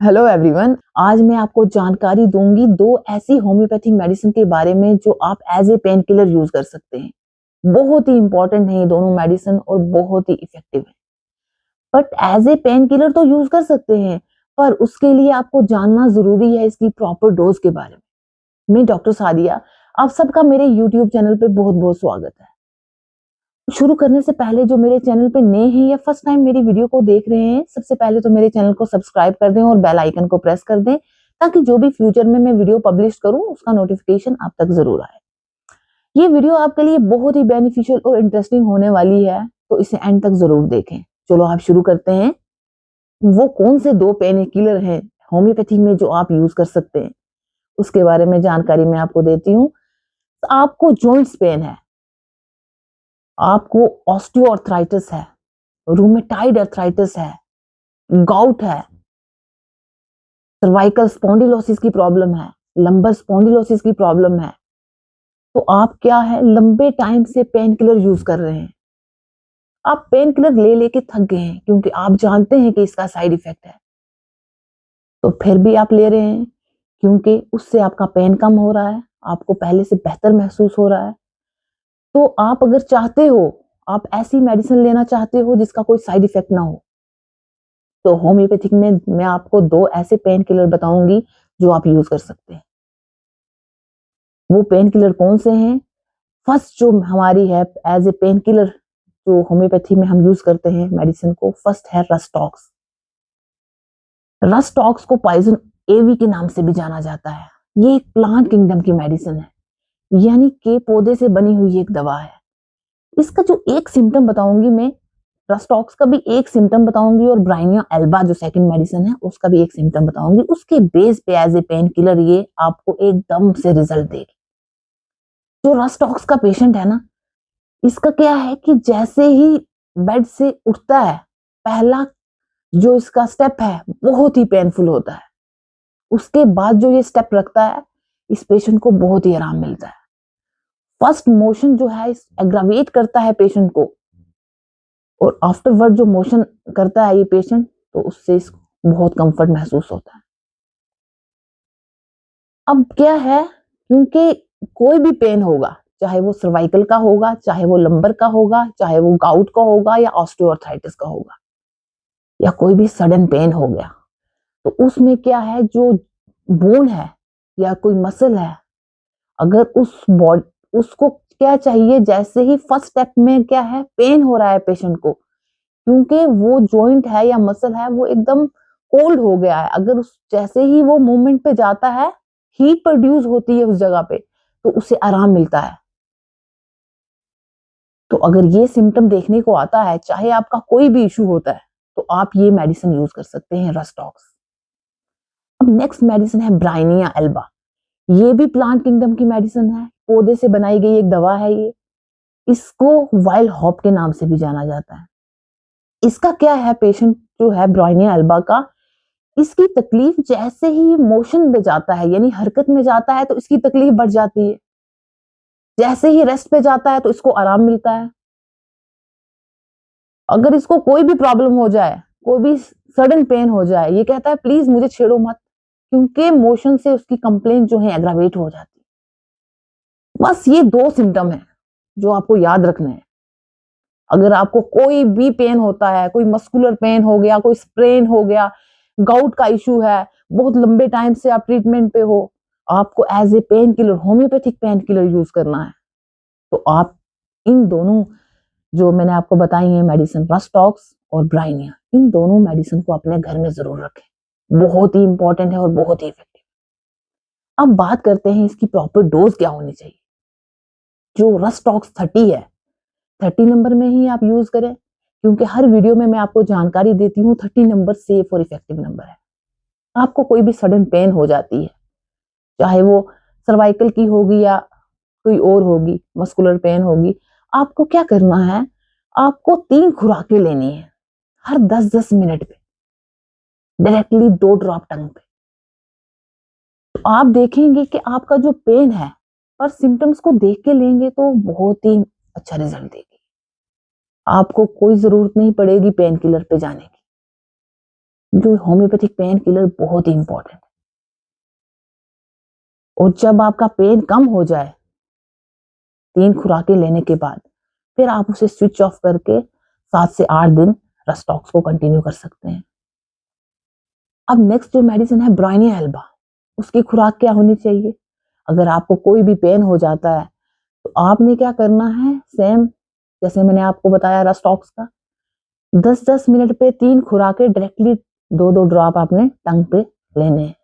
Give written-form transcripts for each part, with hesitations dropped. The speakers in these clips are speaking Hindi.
हेलो एवरीवन, आज मैं आपको जानकारी दूंगी दो ऐसी होम्योपैथिक मेडिसिन के बारे में जो आप as a pain killer use कर सकते हैं। बहुत ही इंपॉर्टेंट है ये दोनों मेडिसिन और बहुत ही इफेक्टिव है। But as a pain killer तो यूज कर सकते हैं, पर उसके लिए आपको जानना जरूरी है इसकी प्रॉपर डोज के बारे में। मैं डॉक्टर सादिया, आप सबका मेरे यूट्यूब चैनल पे बहुत बहुत स्वागत है। शुरू करने से पहले जो मेरे चैनल पे नए हैं या फर्स्ट टाइम मेरी वीडियो को देख रहे हैं, सबसे पहले तो मेरे चैनल को सब्सक्राइब कर दें और बेल आइकन को प्रेस कर दें, ताकि जो भी फ्यूचर में मैं वीडियो पब्लिश करूं उसका नोटिफिकेशन आप तक जरूर आए। ये वीडियो आपके लिए बहुत ही बेनिफिशियल और इंटरेस्टिंग होने वाली है, तो इसे एंड तक जरूर देखें। चलो आप शुरू करते हैं। वो कौन से दो पेन किलर हैं होम्योपैथी में जो आप यूज कर सकते हैं, उसके बारे में जानकारी मैं आपको देती हूँ। आपको जॉइंट्स पेन है, आपको ऑस्टियोआर्थराइटिस है, रूमेटाइड अर्थराइटिस है, गाउट है, सर्वाइकल स्पॉन्डिलोसिस की प्रॉब्लम है, लंबर स्पॉन्डिलोसिस की प्रॉब्लम है, तो आप क्या है लंबे टाइम से पेन किलर यूज कर रहे हैं। आप पेन किलर ले लेके थक गए हैं क्योंकि आप जानते हैं कि इसका साइड इफेक्ट है, तो फिर भी आप ले रहे हैं क्योंकि उससे आपका पेन कम हो रहा है, आपको पहले से बेहतर महसूस हो रहा है। तो आप अगर चाहते हो, आप ऐसी मेडिसिन लेना चाहते हो जिसका कोई साइड इफेक्ट ना हो, तो होम्योपैथिक में मैं आपको दो ऐसे पेन किलर बताऊंगी जो आप यूज कर सकते हैं। वो पेन किलर कौन से हैं? फर्स्ट जो हमारी है एज ए पेन किलर जो होम्योपैथी में हम यूज करते हैं मेडिसिन को, फर्स्ट है रस्टॉक्स। रस्टॉक्स को पॉइजन एवी के नाम से भी जाना जाता है। ये एक प्लांट किंगडम की मेडिसिन है, यानी के पौधे से बनी हुई एक दवा है। इसका जो एक सिम्टम बताऊंगी मैं, रस्टॉक्स का भी एक सिम्टम बताऊंगी और ब्राइनिया एल्बा जो सेकंड मेडिसिन है उसका भी एक सिम्टम बताऊंगी। उसके बेस पे एज ए पेन किलर ये आपको एकदम से रिजल्ट देगी। जो रस्टॉक्स का पेशेंट है ना, इसका क्या है कि जैसे ही बेड से उठता है, पहला जो इसका स्टेप है बहुत ही पेनफुल होता है। उसके बाद जो ये स्टेप रखता है, इस पेशेंट को बहुत ही आराम मिलता है। फर्स्ट मोशन जो है एग्रावेट करता है पेशेंट को, और आफ्टरवर्ड जो मोशन करता है ये पेशेंट, तो उससे इसको बहुत कंफर्ट महसूस होता है। अब क्या है, क्योंकि कोई भी पेन होगा, चाहे वो सर्वाइकल का होगा, चाहे वो लंबर का होगा, चाहे वो गाउट का होगा या ऑस्टियोआर्थराइटिस का होगा, या कोई भी सडन पेन हो गया, तो उसमें क्या है जो बोन है या कोई मसल है, अगर उस बॉडी उसको क्या चाहिए, जैसे ही फर्स्ट स्टेप में क्या है पेन हो रहा है पेशेंट को, क्योंकि वो जॉइंट है या मसल है वो एकदम कोल्ड हो गया है, अगर उस जैसे ही वो मूवमेंट पे जाता है, हीट प्रोड्यूस होती है उस जगह पे, तो उसे आराम मिलता है। तो अगर ये सिम्टम देखने को आता है, चाहे आपका कोई भी इशू होता है, तो आप ये मेडिसिन यूज कर सकते हैं, रस्टॉक्स। अब नेक्स्ट मेडिसिन है ब्राइनिया एल्बा। ये भी प्लांट किंगडम की मेडिसिन है, पौधे से बनाई गई एक दवा है ये। इसको वाइल्ड हॉप के नाम से भी जाना जाता है। इसका क्या है, पेशेंट जो है ब्राइनिया एल्बा का, इसकी तकलीफ जैसे ही मोशन में जाता है यानी हरकत में जाता है तो इसकी तकलीफ बढ़ जाती है, जैसे ही रेस्ट पे जाता है तो इसको आराम मिलता है। अगर इसको कोई भी प्रॉब्लम हो जाए, कोई भी सडन पेन हो जाए, ये कहता है प्लीज मुझे छेड़ो मत, क्योंकि मोशन से उसकी कंप्लेंट जो है एग्रावेट हो जाती है। बस ये दो सिम्टम है जो आपको याद रखने हैं। अगर आपको कोई भी पेन होता है, कोई मस्कुलर पेन हो गया, कोई स्प्रेन हो गया, गाउट का इशू है, बहुत लंबे टाइम से आप ट्रीटमेंट पे हो, आपको as a pain killer homeopathic pain killer use करना है, तो आप इन दोनों जो मैंने आपको बताई है मेडिसिन, रस्टॉक्स और ब्राइनिया, इन दोनों मेडिसिन को अपने घर में जरूर रखें। बहुत ही इंपॉर्टेंट है और बहुत ही इफेक्टिव। अब बात करते हैं इसकी प्रॉपर डोज क्या होनी चाहिए। जो रस्टॉक्स 30 है, 30 नंबर में ही आप यूज करें, क्योंकि हर वीडियो में मैं आपको जानकारी देती हूँ 30 नंबर सेफ और इफेक्टिव नंबर है। आपको कोई भी सडन पेन हो जाती है, चाहे वो सर्वाइकल की होगी या कोई और होगी, मस्कुलर पेन होगी, आपको क्या करना है, आपको 3 खुराकें लेनी है हर 10-10 मिनट पे, डायरेक्टली 2 ड्रॉप टंग पे। तो आप देखेंगे कि आपका जो पेन है और सिम्टम्स को देख के लेंगे तो बहुत ही अच्छा रिजल्ट देगी। आपको कोई जरूरत नहीं पड़ेगी पेन किलर पे जाने की। जो होम्योपैथिक पेन किलर बहुत ही इंपॉर्टेंट है। और जब आपका पेन कम हो जाए 3 खुराकें लेने के बाद, फिर आप उसे स्विच ऑफ करके 7 से 8 दिन रस्टॉक्स को कंटिन्यू कर सकते हैं। अब नेक्स्ट जो मेडिसिन है ब्राइनिया एल्बा, उसकी खुराक क्या होनी चाहिए? अगर आपको कोई भी पेन हो जाता है तो आपने क्या करना है, सेम जैसे मैंने आपको बताया रस्टॉक्स का, 10-10 मिनट पे 3 खुराकें डायरेक्टली 2-2 ड्रॉप आपने टंग पे लेने हैं।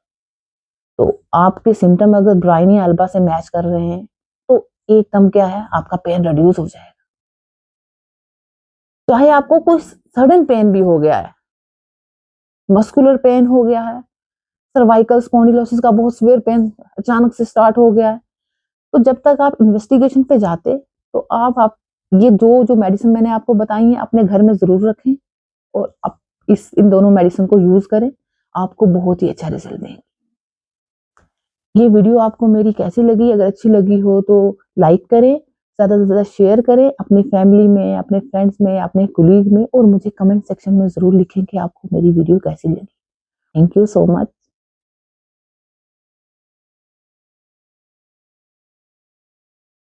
तो आपके सिम्टम अगर ब्राइनिया एल्बा से मैच कर रहे हैं तो एकदम क्या है, आपका पेन रिड्यूस हो जाएगा। चाहे आपको कोई सडन पेन भी हो गया है, मस्कुलर पेन हो गया है, सर्वाइकल स्पॉन्डिलोसिस का बहुत सीवियर पेन अचानक से स्टार्ट हो गया है, तो जब तक आप इन्वेस्टिगेशन पे जाते तो आप ये जो मेडिसिन मैंने आपको बताई है अपने घर में जरूर रखें और आप इन दोनों मेडिसिन को यूज करें, आपको बहुत ही अच्छा रिजल्ट देंगे। ये वीडियो आपको मेरी कैसी लगी? अगर अच्छी लगी हो तो लाइक करें, ज़्यादा से ज़्यादा शेयर करें अपनी फैमिली में, अपने फ्रेंड्स में, अपने कोलीग में, और मुझे कमेंट सेक्शन में ज़रूर लिखें कि आपको मेरी वीडियो कैसी लगी। Thank you so much.